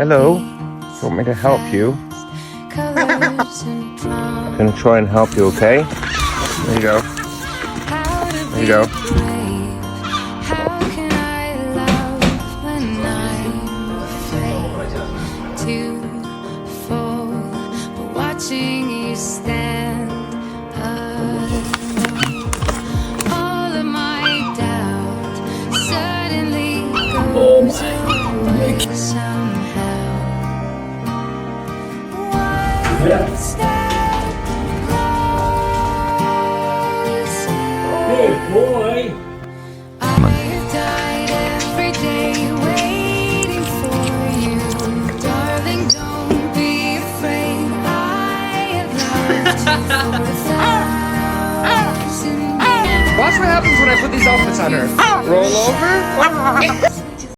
Hello. You want me to help you? I'm gonna try and help you, okay? There you go. There you go. Watching you stand alone. All of my doubt suddenly goes away somehow. One step closer. Good boy. I have died every day waiting for you, darling. Don't be afraid. I have loved you for 1,000 years. Watch what happens when I put these outfits on her. Roll over.